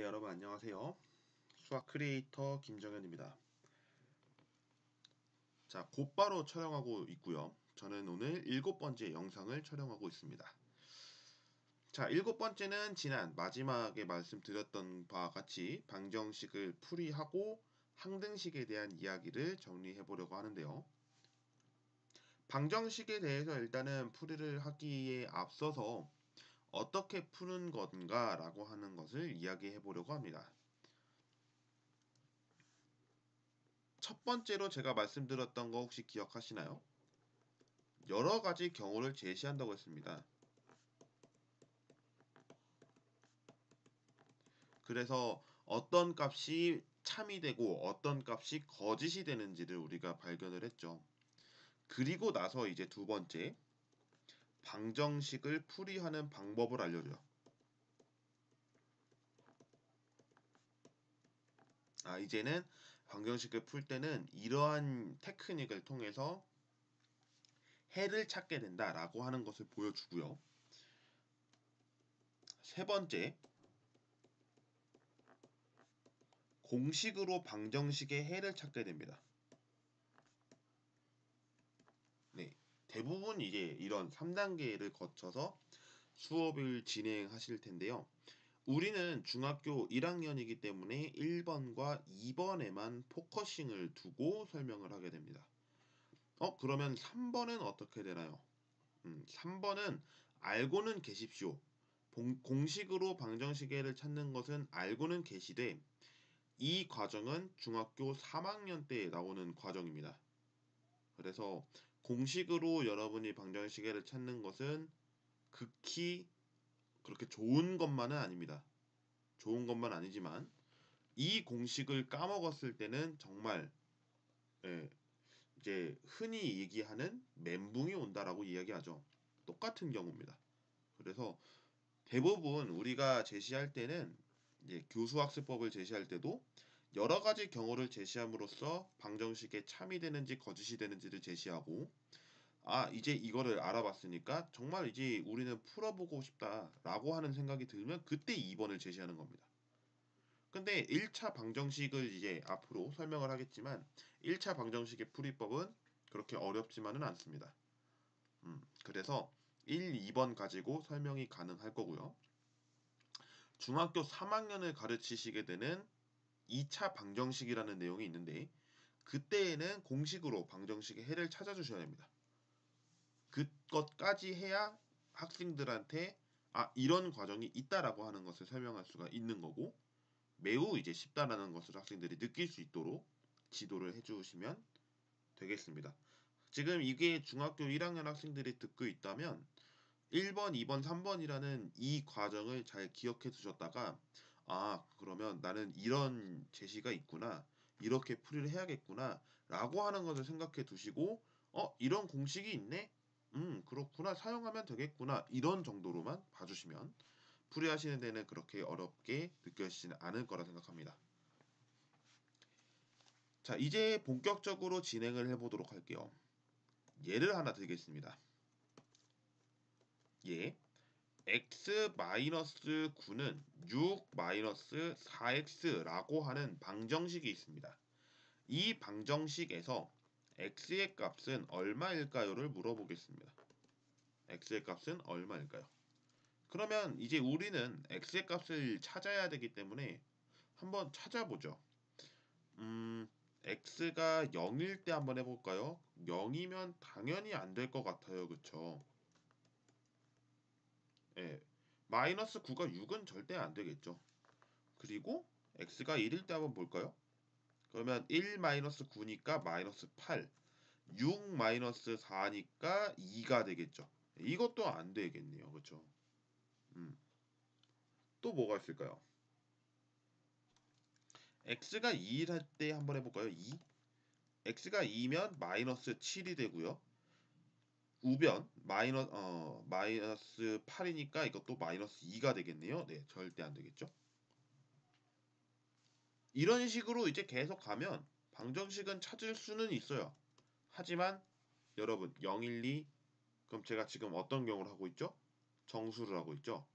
네, 여러분 안녕하세요. 수학 크리에이터 김정현입니다. 자, 곧바로 촬영하고 있고요. 저는 오늘 7번째 영상을 촬영하고 있습니다. 자, 7번째는 지난 마지막에 말씀드렸던 바와 같이 방정식을 풀이하고 항등식에 대한 이야기를 정리해 보려고 하는데요. 방정식에 대해서 일단은 풀이를 하기에 앞서서 어떻게 푸는 건가 라고 하는 것을 이야기해 보려고 합니다. 첫 번째로 제가 말씀드렸던 거 혹시 기억하시나요? 여러 가지 경우를 제시한다고 했습니다. 그래서 어떤 값이 참이 되고 어떤 값이 거짓이 되는지를 우리가 발견을 했죠. 그리고 나서 이제 두 번째, 방정식을 풀이하는 방법을 알려줘요. 이제는 방정식을 풀 때는 이러한 테크닉을 통해서 해를 찾게 된다라고 하는 것을 보여주고요. 세 번째, 공식으로 방정식의 해를 찾게 됩니다. 네, 대부분 이제 이런 3단계를 거쳐서 수업을 진행하실 텐데요. 우리는 중학교 1학년이기 때문에 1번과 2번에만 포커싱을 두고 설명을 하게 됩니다. 그러면 3번은 어떻게 되나요? 3번은 알고는 계십시오. 공식으로 방정식을 찾는 것은 알고는 계시되 이 과정은 중학교 3학년 때 나오는 과정입니다. 그래서 공식으로 여러분이 방정식을 찾는 것은 극히 그렇게 좋은 것만은 아닙니다. 좋은 것만 아니지만 이 공식을 까먹었을 때는 정말 예, 이제 흔히 얘기하는 멘붕이 온다라고 이야기하죠. 똑같은 경우입니다. 그래서 대부분 우리가 제시할 때는 이제 교수학습법을 제시할 때도 여러 가지 경우를 제시함으로써 방정식에 참이 되는지 거짓이 되는지를 제시하고 이제 이거를 알아봤으니까 정말 이제 우리는 풀어보고 싶다라고 하는 생각이 들면 그때 2번을 제시하는 겁니다. 근데 1차 방정식을 이제 앞으로 설명을 하겠지만 1차 방정식의 풀이법은 그렇게 어렵지만은 않습니다. 그래서 1, 2번 가지고 설명이 가능할 거고요. 중학교 3학년을 가르치시게 되는 2차 방정식이라는 내용이 있는데 그때에는 공식으로 방정식의 해를 찾아주셔야 됩니다. 그것까지 해야 학생들한테 이런 과정이 있다라고 하는 것을 설명할 수가 있는 거고 매우 이제 쉽다라는 것을 학생들이 느낄 수 있도록 지도를 해주시면 되겠습니다. 지금 이게 중학교 1학년 학생들이 듣고 있다면 1번, 2번, 3번이라는 이 과정을 잘 기억해 두셨다가 그러면 나는 이런 제시가 있구나. 이렇게 풀이를 해야겠구나. 라고 하는 것을 생각해 두시고 이런 공식이 있네? 그렇구나. 사용하면 되겠구나. 이런 정도로만 봐주시면 풀이하시는 데는 그렇게 어렵게 느껴지지는 않을 거라 생각합니다. 자, 이제 본격적으로 진행을 해보도록 할게요. 예를 하나 드리겠습니다. 예. x-9는 6-4x라고 하는 방정식이 있습니다. 이 방정식에서 x의 값은 얼마일까요를 물어보겠습니다. x의 값은 얼마일까요? 그러면 이제 우리는 x의 값을 찾아야 되기 때문에 한번 찾아보죠. x가 0일 때 한번 해볼까요? 0이면 당연히 안 될 것 같아요. 그쵸? 예. 마이너스 9가 6은 절대 안 되겠죠. 그리고 x가 1일 때 한번 볼까요? 그러면 1 마이너스 9니까 마이너스 8, 6 마이너스 4니까 2가 되겠죠. 이것도 안 되겠네요. 그쵸? 음. 또 뭐가 있을까요? x가 2일 할 때 한번 해볼까요? 2. x가 2면 마이너스 7이 되고요. 우변 마이너스 8이니까 이것도 마이너스 2가 되겠네요. 네, 절대 안 되겠죠. 이런 식으로 이제 계속 가면 방정식은 찾을 수는 있어요. 하지만 여러분 0, 1, 2 그럼 제가 지금 어떤 경우를 하고 있죠? 정수를 하고 있죠.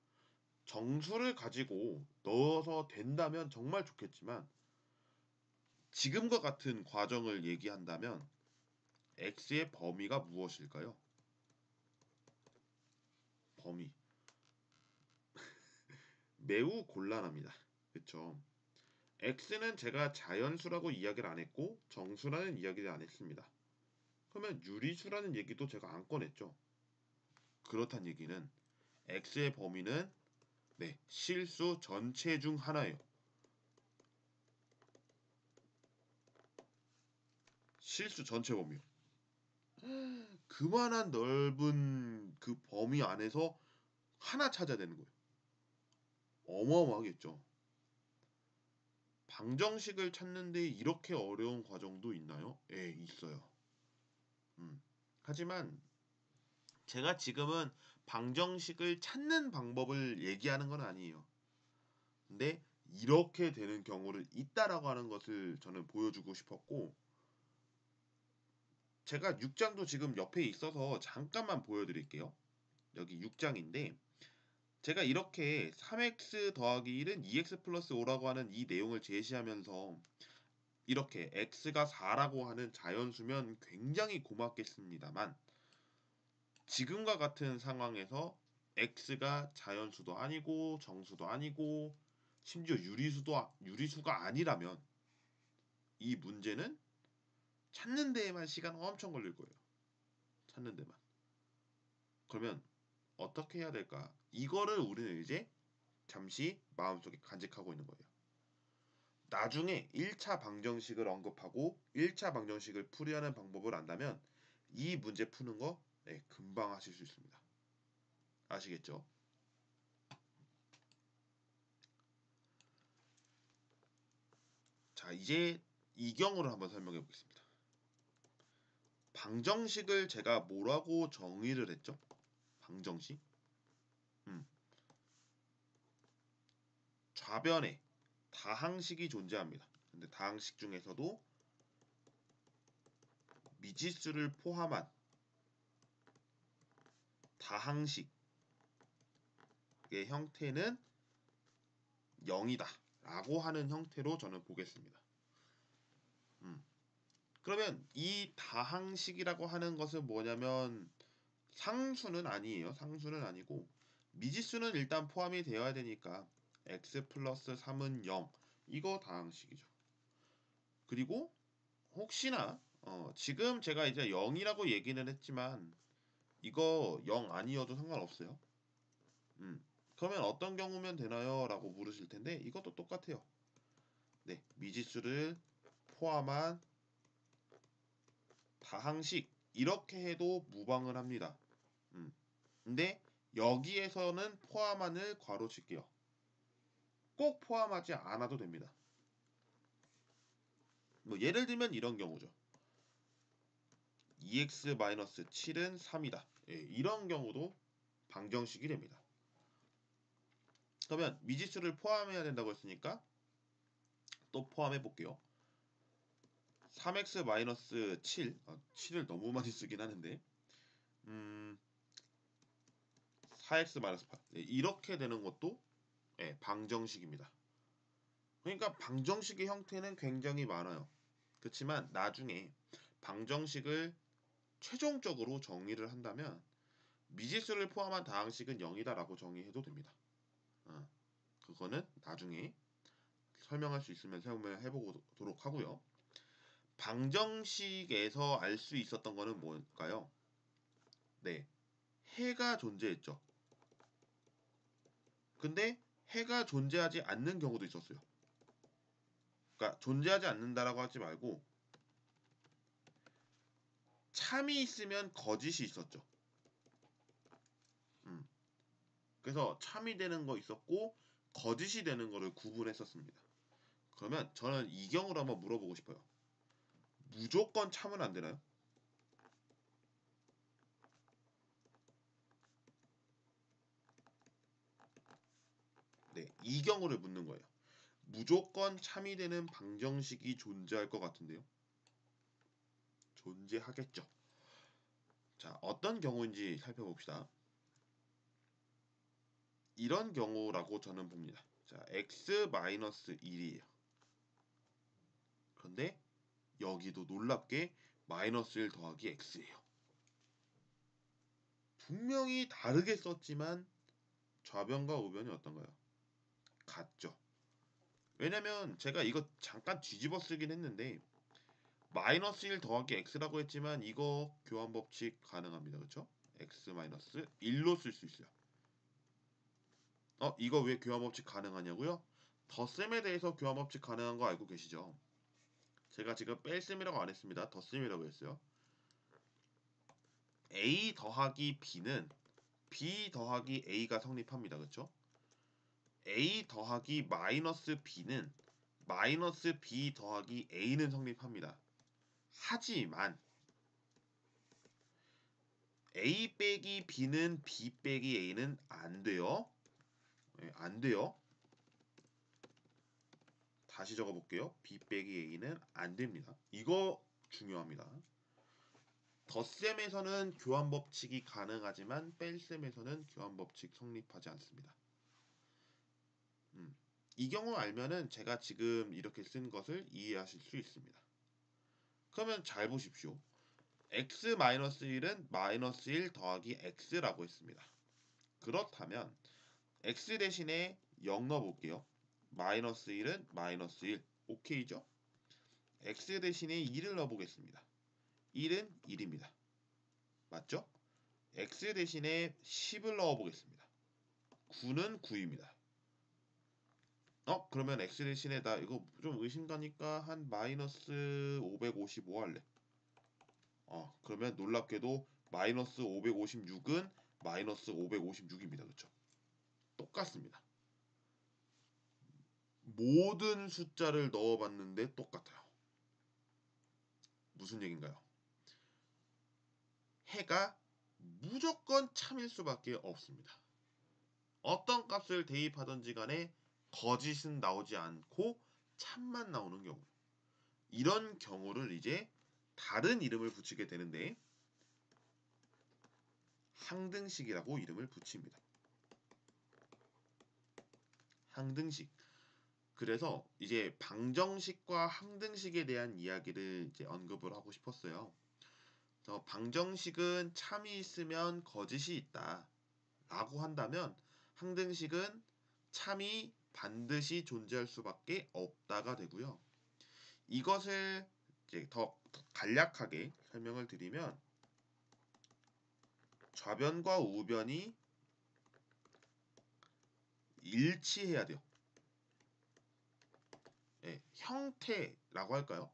정수를 가지고 넣어서 된다면 정말 좋겠지만 지금과 같은 과정을 얘기한다면 x의 범위가 무엇일까요? 범위 매우 곤란합니다. 그쵸? x는 제가 자연수라고 이야기를 안 했고 정수라는 이야기를 안 했습니다. 그러면 유리수라는 얘기도 제가 안 꺼냈죠. 그렇단 얘기는 x의 범위는 네, 실수 전체 중 하나예요. 실수 전체 범위요. 그만한 넓은 그 범위 안에서 하나 찾아야 되는 거예요. 어마어마하겠죠. 방정식을 찾는데 이렇게 어려운 과정도 있나요? 예, 있어요. 하지만 제가 지금은 방정식을 찾는 방법을 얘기하는 건 아니에요. 근데 이렇게 되는 경우를 있다라고 하는 것을 저는 보여주고 싶었고 제가 6장도 지금 옆에 있어서 잠깐만 보여드릴게요. 여기 6장인데 제가 이렇게 3x 더하기 1은 2x 플러스 5라고 하는 이 내용을 제시하면서 이렇게 x가 4라고 하는 자연수면 굉장히 고맙겠습니다만 지금과 같은 상황에서 x가 자연수도 아니고 정수도 아니고 심지어 유리수가 아니라면 이 문제는 찾는 데에만 시간 엄청 걸릴 거예요. 찾는 데만. 그러면 어떻게 해야 될까? 이거를 우리는 이제 잠시 마음속에 간직하고 있는 거예요. 나중에 1차 방정식을 언급하고 1차 방정식을 풀이하는 방법을 안다면 이 문제 푸는 거 네, 금방 하실 수 있습니다. 아시겠죠? 자, 이제 이경으로 한번 설명해 보겠습니다. 방정식을 제가 뭐라고 정의를 했죠? 방정식? 음, 좌변에 다항식이 존재합니다. 근데 다항식 중에서도 미지수를 포함한 다항식의 형태는 0이다 라고 하는 형태로 저는 보겠습니다. 그러면 이 다항식이라고 하는 것은 뭐냐면 상수는 아니에요. 상수는 아니고 미지수는 일단 포함이 되어야 되니까 x 플러스 3은 0 이거 다항식이죠. 그리고 혹시나 지금 제가 이제 0이라고 얘기는 했지만 이거 0 아니어도 상관없어요. 그러면 어떤 경우면 되나요? 라고 물으실 텐데 이것도 똑같아요. 네, 미지수를 포함한 다항식 이렇게 해도 무방을 합니다. 근데 여기에서는 포함한을 괄호칠게요. 꼭 포함하지 않아도 됩니다. 뭐 예를 들면 이런 경우죠. 2x-7은 3이다. 예, 이런 경우도 방정식이 됩니다. 그러면 미지수를 포함해야 된다고 했으니까 또 포함해 볼게요. 3x-7 7을 너무 많이 쓰긴 하는데 4x-8 예, 이렇게 되는 것도 예, 방정식입니다. 그러니까 방정식의 형태는 굉장히 많아요. 그렇지만 나중에 방정식을 최종적으로 정의를 한다면 미지수를 포함한 다항식은 0이다라고 정의해도 됩니다. 그거는 나중에 설명할 수 있으면 설명해 보도록 하고요. 방정식에서 알 수 있었던 거는 뭘까요? 네, 해가 존재했죠. 근데 해가 존재하지 않는 경우도 있었어요. 그러니까 존재하지 않는다라고 하지 말고 참이 있으면 거짓이 있었죠. 음. 그래서 참이 되는 거 있었고 거짓이 되는 거를 구분했었습니다. 그러면 저는 이 경우로 한번 물어보고 싶어요. 무조건 참은 안 되나요? 네, 이 경우를 묻는 거예요. 무조건 참이 되는 방정식이 존재할 것 같은데요. 존재하겠죠. 자, 어떤 경우인지 살펴봅시다. 이런 경우라고 저는 봅니다. 자, x-1이에요. 그런데 여기도 놀랍게 -1 더하기 x예요. 분명히 다르게 썼지만 좌변과 우변이 어떤가요? 같죠. 왜냐면 제가 이거 잠깐 뒤집어 쓰긴 했는데 -1 더하기 x라고 했지만 이거 교환 법칙 가능합니다. 그렇죠? x-1로 쓸 수 있어요. 이거 왜 교환 법칙 가능하냐고요? 덧셈에 대해서 교환 법칙 가능한 거 알고 계시죠? 제가 지금 뺄셈이라고 안 했습니다. 덧셈이라고 했어요. a 더하기 b는 b 더하기 a가 성립합니다. 그렇죠? a 더하기 마이너스 b는 마이너스 b 더하기 a는 성립합니다. 하지만 a 빼기 b는 b 빼기 a는 안 돼요. 네, 안 돼요. 다시 적어볼게요. b 빼기 a는 안 됩니다. 이거 중요합니다. 덧셈에서는 교환 법칙이 가능하지만 뺄셈에서는 교환 법칙 성립하지 않습니다. 이 경우 알면은 제가 지금 이렇게 쓴 것을 이해하실 수 있습니다. 그러면 잘 보십시오. x-1은 -1 더하기 x라고 했습니다. 그렇다면 x 대신에 0 넣어볼게요. -1은 -1. 오케이죠? x 대신에 2를 넣어보겠습니다. 1은 1입니다. 맞죠? x 대신에 10을 넣어보겠습니다. 9는 9입니다. 그러면 x 대신에 나 이거 좀 의심가니까 한 -555 할래. 그러면 놀랍게도 -556은 -556입니다. 그렇죠? 똑같습니다. 모든 숫자를 넣어봤는데 똑같아요. 무슨 얘긴가요? 해가 무조건 참일 수밖에 없습니다. 어떤 값을 대입하든지 간에 거짓은 나오지 않고 참만 나오는 경우. 이런 경우를 이제 다른 이름을 붙이게 되는데 항등식이라고 이름을 붙입니다. 항등식. 그래서 이제 방정식과 항등식에 대한 이야기를 이제 언급을 하고 싶었어요. 방정식은 참이 있으면 거짓이 있다 라고 한다면 항등식은 참이 반드시 존재할 수밖에 없다가 되고요. 이것을 이제 더 간략하게 설명을 드리면 좌변과 우변이 일치해야 돼요. 형태라고 할까요?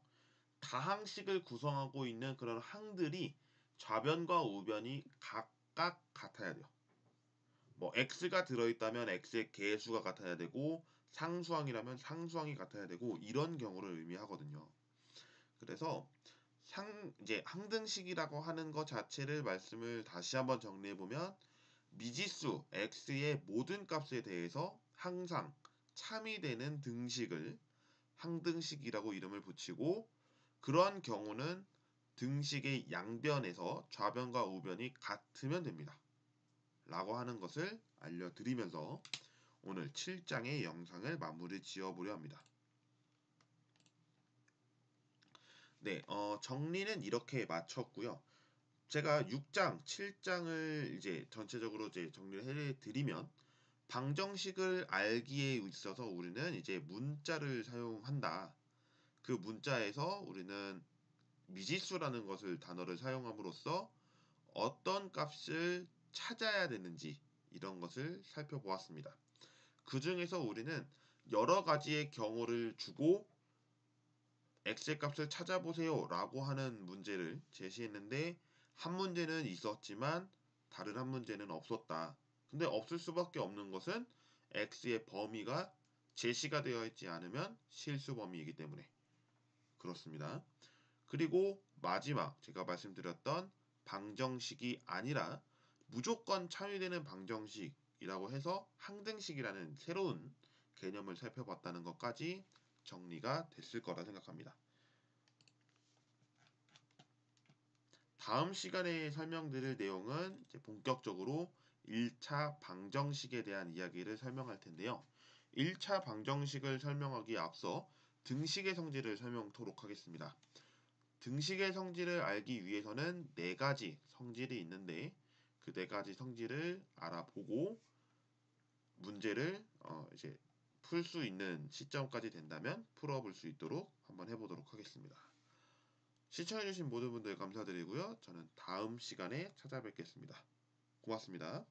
다항식을 구성하고 있는 그런 항들이 좌변과 우변이 각각 같아야 돼요. x가 들어있다면 x의 개수가 같아야 되고 상수항이라면 상수항이 같아야 되고 이런 경우를 의미하거든요. 그래서 이제 항등식이라고 하는 것 자체를 말씀을 다시 한번 정리해 보면 미지수 x의 모든 값에 대해서 항상 참이 되는 등식을 항등식이라고 이름을 붙이고 그러한 경우는 등식의 양변에서 좌변과 우변이 같으면 됩니다. 라고 하는 것을 알려드리면서 오늘 7장의 영상을 마무리 지어보려 합니다. 네, 정리는 이렇게 마쳤고요. 제가 6장, 7장을 이제 전체적으로 이제 정리를 해드리면 방정식을 알기에 있어서 우리는 이제 문자를 사용한다. 그 문자에서 우리는 미지수라는 것을 단어를 사용함으로써 어떤 값을 찾아야 되는지 이런 것을 살펴보았습니다. 그 중에서 우리는 여러 가지의 경우를 주고 x의 값을 찾아보세요 라고 하는 문제를 제시했는데 한 문제는 있었지만 다른 한 문제는 없었다. 근데 없을 수밖에 없는 것은 x의 범위가 제시가 되어 있지 않으면 실수 범위이기 때문에 그렇습니다. 그리고 마지막 제가 말씀드렸던 방정식이 아니라 무조건 참여되는 방정식이라고 해서 항등식이라는 새로운 개념을 살펴봤다는 것까지 정리가 됐을 거라 생각합니다. 다음 시간에 설명드릴 내용은 이제 본격적으로 1차 방정식에 대한 이야기를 설명할 텐데요. 1차 방정식을 설명하기에 앞서 등식의 성질을 설명토록 하겠습니다. 등식의 성질을 알기 위해서는 네 가지 성질이 있는데 그 네 가지 성질을 알아보고 문제를 이제 풀 수 있는 시점까지 된다면 풀어볼 수 있도록 한번 해보도록 하겠습니다. 시청해주신 모든 분들 감사드리고요. 저는 다음 시간에 찾아뵙겠습니다. 고맙습니다.